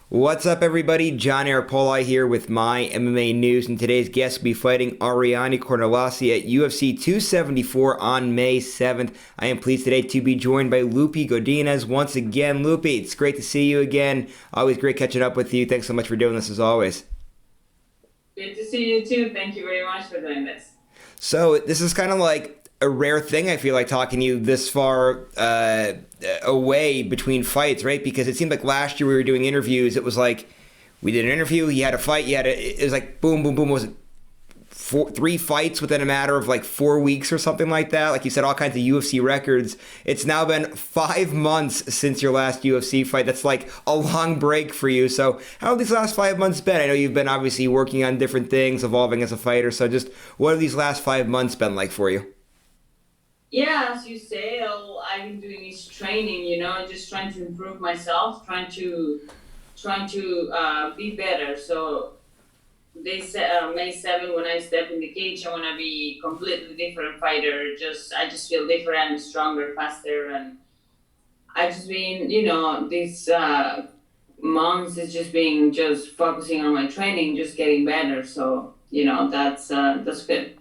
What's up, everybody? John Arapoli here with MyMMANews, and today's guest will be fighting Ariane Carnelossi at UFC 274 on May 7th. I am pleased today to be joined by Loopy Godinez once again. Loopy, it's great to see you again. Always great catching up with you. Thanks so much for doing this as always. Good to see you too. Thank you very much for doing this. So this is kind of like a rare thing, I feel like, talking to you this far away between fights, right? Because it seemed like last year we were doing interviews. It was like we did an interview, you had a fight, it was like boom, boom, boom. Was it three fights within a matter of like 4 weeks or something like that? Like you said, all kinds of UFC records. It's now been 5 months since your last UFC fight. That's like a long break for you. So how have these last 5 months been? I know you've been obviously working on different things, evolving as a fighter. So just what have these last 5 months been like for you? Yeah, as you say, all I've been doing is training. Just trying to improve myself, trying to be better. So they said May 7th when I step in the cage, I want to be completely different fighter. I just feel different, stronger, faster, and I just been these months is just being just focusing on my training, just getting better. So that's good.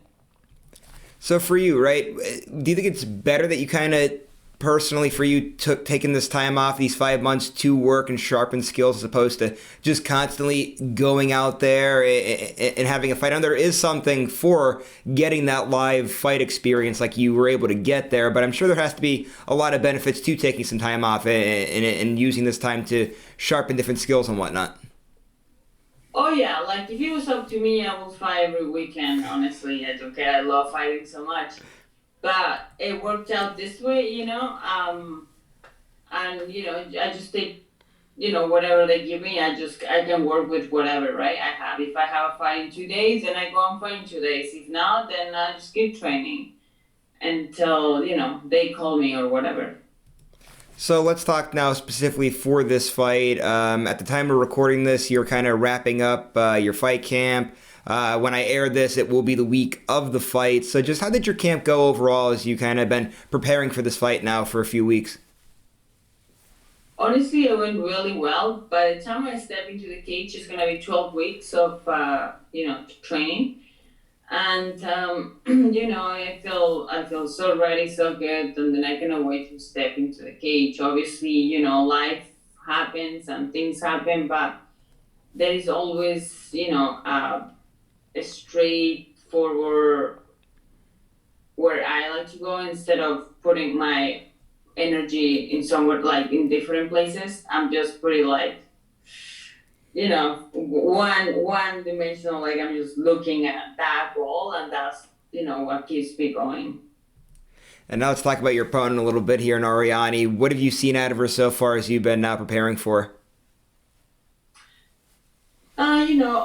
So for you, right? Do you think it's better that you kind of personally, for you, took taking this time off, these 5 months to work and sharpen skills, as opposed to just constantly going out there and having a fight? And there is something for getting that live fight experience, like you were able to get there. But I'm sure there has to be a lot of benefits to taking some time off and using this time to sharpen different skills and whatnot. Oh yeah, like if it was up to me, I would fight every weekend. Honestly, I don't care. I love fighting so much, but it worked out this way. And I just take whatever they give me. I can work with whatever, right? I have. If I have a fight in 2 days, then I go and fight in 2 days. If not, then I just keep training until they call me or whatever. So let's talk now specifically for this fight. At the time of recording this, you're kind of wrapping up your fight camp. When I air this, it will be the week of the fight. So just how did your camp go overall as you kind of been preparing for this fight now for a few weeks? Honestly, it went really well. By the time I step into the cage, it's gonna be 12 weeks of training, and I feel so ready, so good, and then I cannot wait to step into the cage. Obviously, life happens and things happen, but there is always a straightforward where I like to go instead of putting my energy in somewhere like in different places. I'm just pretty like one dimensional. Like I'm just looking at that goal, and that's what keeps me going. And now let's talk about your opponent a little bit here in Ariane. What have you seen out of her so far as you've been now preparing for?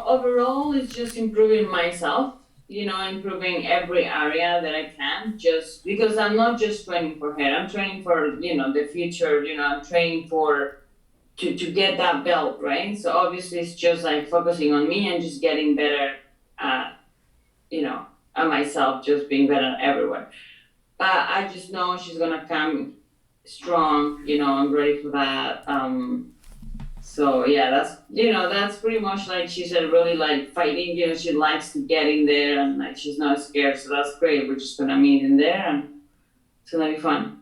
Overall, it's just improving myself. Improving every area that I can. Just because I'm not just training for her, I'm training for the future. I'm training for to get that belt, right? So obviously, it's just like focusing on me and just getting better at you know at myself, just being better everywhere. But I just know she's gonna come strong. I'm ready for that. So yeah, that's pretty much like she's a really like fighting. She likes to get in there and like she's not scared. So that's great. We're just gonna meet in there and it's gonna be fun.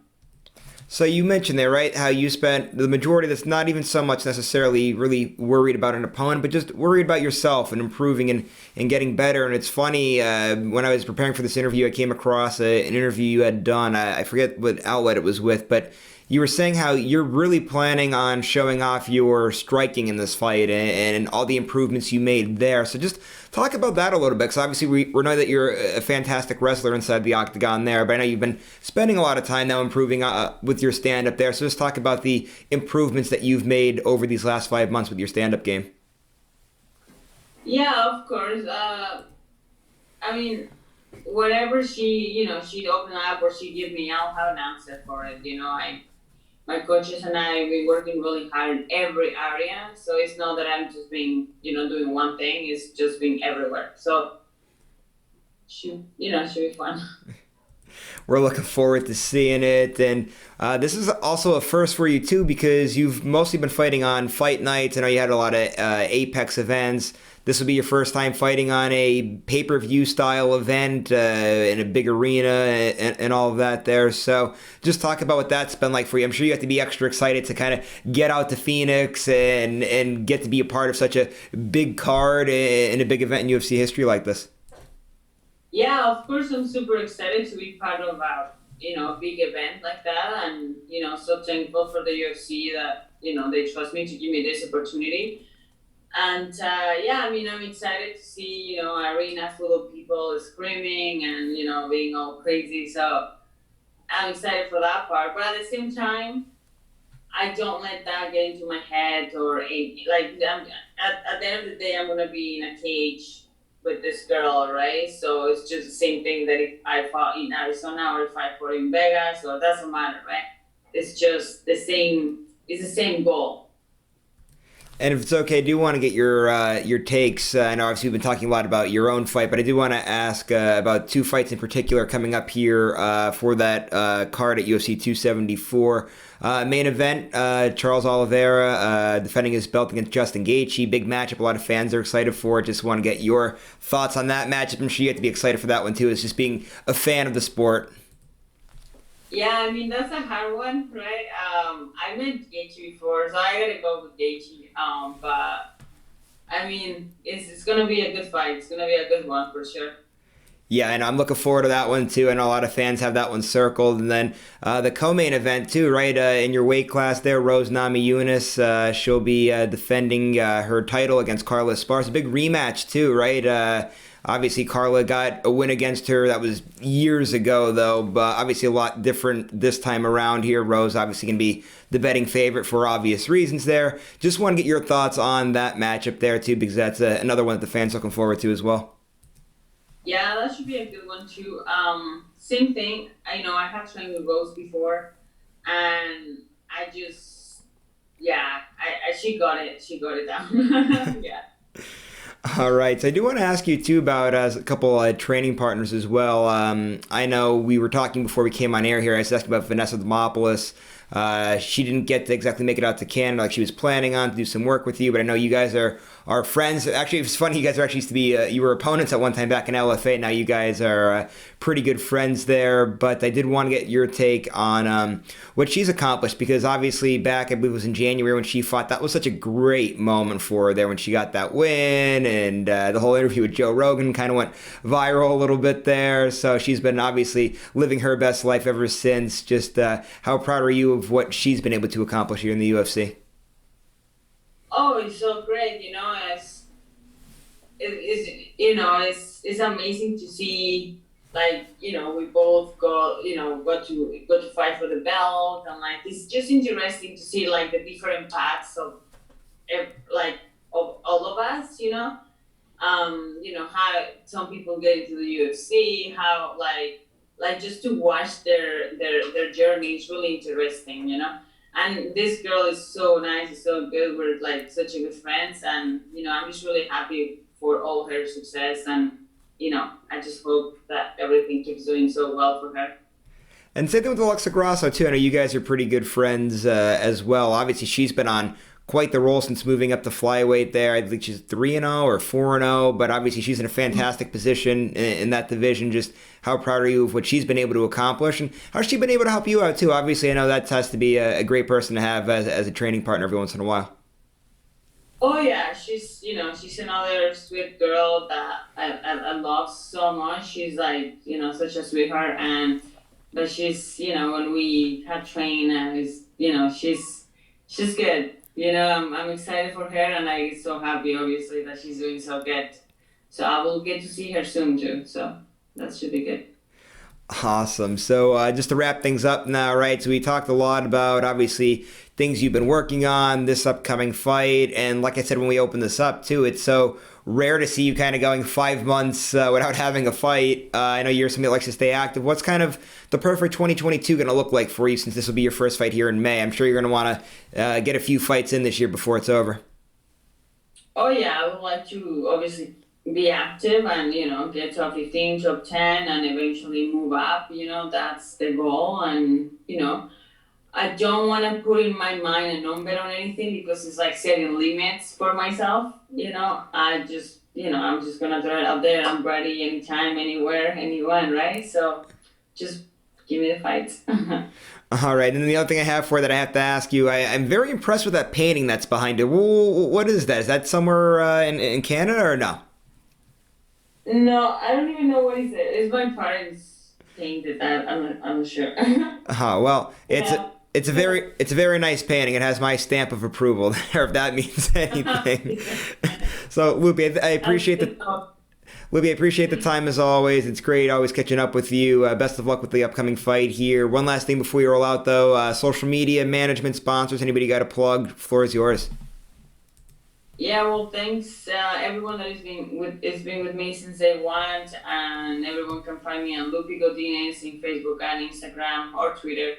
So you mentioned there, right, how you spent the majority that's not even so much necessarily really worried about an opponent, but just worried about yourself and improving and getting better. And it's funny, when I was preparing for this interview, I came across an interview you had done. I forget what outlet it was with, but you were saying how you're really planning on showing off your striking in this fight and all the improvements you made there. So just talk about that a little bit, because obviously we know that you're a fantastic wrestler inside the octagon there, but I know you've been spending a lot of time now improving with your stand-up there. So just talk about the improvements that you've made over these last 5 months with your stand-up game. Yeah, of course. I mean, whatever she'd open up or she'd give me, I'll have an answer for it. My coaches and I have been working really hard in every area. So it's not that I'm just being, doing one thing. It's just being everywhere. So should be fun. We're looking forward to seeing it. And this is also a first for you, too, because you've mostly been fighting on fight nights. I know you had a lot of Apex events. This will be your first time fighting on a pay-per-view style event in a big arena and all of that there. So just talk about what that's been like for you. I'm sure you have to be extra excited to kind of get out to Phoenix and get to be a part of such a big card in a big event in UFC history like this. Yeah, of course, I'm super excited to be part of a big event like that, and so thankful for the UFC that they trust me to give me this opportunity. And yeah, I mean, I'm excited to see arena full of people screaming and being all crazy. So I'm excited for that part, but at the same time, I don't let that get into my head at the end of the day, I'm gonna be in a cage with this girl, right? So it's just the same thing that if I fought in Arizona or if I fought in Vegas, so it doesn't matter, right? It's just the same. It's the same goal. And if it's okay, I do want to get your takes. I know obviously we've been talking a lot about your own fight, but I do want to ask about two fights in particular coming up here for that card at UFC 274. Main event, Charles Oliveira defending his belt against Justin Gaethje. Big matchup. A lot of fans are excited for it. Just want to get your thoughts on that matchup. I'm sure you have to be excited for that one too. It's just being a fan of the sport. Yeah, I mean that's a hard one, right? I met Gaethje before, so I gotta go with Gaethje. But I mean, it's gonna be a good fight. It's gonna be a good one for sure. Yeah, and I'm looking forward to that one too. I know a lot of fans have that one circled. And then the co-main event too, right? In your weight class there, Rose Namajunas, she'll be defending her title against Carla Esparza. A big rematch too, right? Obviously, Carla got a win against her. That was years ago, though, but obviously a lot different this time around here. Rose obviously going to be the betting favorite for obvious reasons there. Just want to get your thoughts on that matchup there, too, because that's another one that the fans are looking forward to as well. Yeah, that should be a good one, too. Same thing. I have trained with Rose before, and I just, yeah, she got it. She got it down. Yeah. All right, so I do want to ask you too about a couple training partners as well. I know we were talking before we came on air here. I was asking about Vanessa Demopoulos. She didn't get to exactly make it out to Canada like she was planning on to do some work with you, but I know you guys are friends. Actually, it's funny. You guys are actually used to be you were opponents at one time back in LFA. Now you guys are pretty good friends there. But I did want to get your take on what she's accomplished because obviously back I believe it was in January when she fought. That was such a great moment for her there when she got that win, and the whole interview with Joe Rogan kind of went viral a little bit there. So she's been obviously living her best life ever since. Just how proud are you of what she's been able to accomplish here in the UFC? Oh, it's so great. It's amazing to see. We both got to fight for the belt, and it's just interesting to see the different paths of all of us. How some people get into the UFC, how just to watch their journey is really interesting. And this girl is so nice, is so good. We're such a good friends, and I'm just really happy for all her success, and I just hope that everything keeps doing so well for her. And same thing with Alexa Grosso too. I know you guys are pretty good friends as well. Obviously, she's been on quite the roll since moving up to flyweight there. I think she's 3-0 or 4-0, but obviously she's in a fantastic position in that division. Just how proud are you of what she's been able to accomplish, and how's she been able to help you out too? Obviously, I know that has to be a great person to have as a training partner every once in a while. Oh yeah, she's another sweet girl that I love so much. She's such a sweetheart, but she's when we had trained, she's good. I'm excited for her, and I'm so happy, obviously, that she's doing so good. So I will get to see her soon too. So that should be good. Awesome. So just to wrap things up now, right? So we talked a lot about obviously things you've been working on, this upcoming fight, and like I said when we opened this up too, it's so rare to see you kind of going 5 months without having a fight. I know you're somebody that likes to stay active. What's kind of the perfect 2022 going to look like for you since this will be your first fight here in May? I'm sure you're going to want to get a few fights in this year before it's over. Oh yeah, I would like to obviously be active and, get top 15, top 10, and eventually move up. That's the goal. And, I don't want to put in my mind a number on anything because it's like setting limits for myself. I'm just gonna throw it out there. I'm ready anytime, anywhere, anyone, right? So just give me the fight. All right, and then the other thing I have for that I have to ask you, I'm very impressed with that painting that's behind it. What is that? Is that somewhere in Canada or no? No, I don't even know what is it. It's my parents painted that. I'm not sure. Well, Yeah. it's a very nice painting. It has my stamp of approval there, if that means anything. So, Loopy, I appreciate the time as always. It's great always catching up with you. Best of luck with the upcoming fight here. One last thing before you roll out, though. Social media, management, sponsors, anybody got a plug? Floor is yours. Yeah, well, thanks everyone that has been with me since day one, and everyone can find me on Loopy Godinez in Facebook and Instagram or Twitter.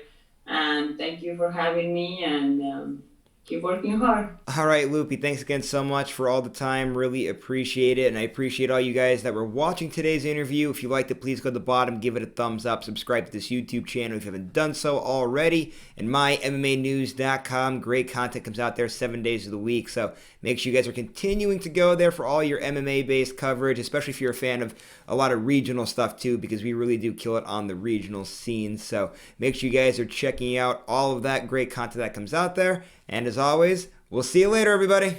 And thank you for having me, and keep working hard. All right, Loopy, thanks again so much for all the time. Really appreciate it. And I appreciate all you guys that were watching today's interview. If you liked it, please go to the bottom, give it a thumbs up, subscribe to this YouTube channel if you haven't done so already. And MyMMANews.com. Great content comes out there 7 days of the week. So make sure you guys are continuing to go there for all your MMA-based coverage, especially if you're a fan of a lot of regional stuff too, because we really do kill it on the regional scene. So make sure you guys are checking out all of that great content that comes out there. And as always, we'll see you later, everybody.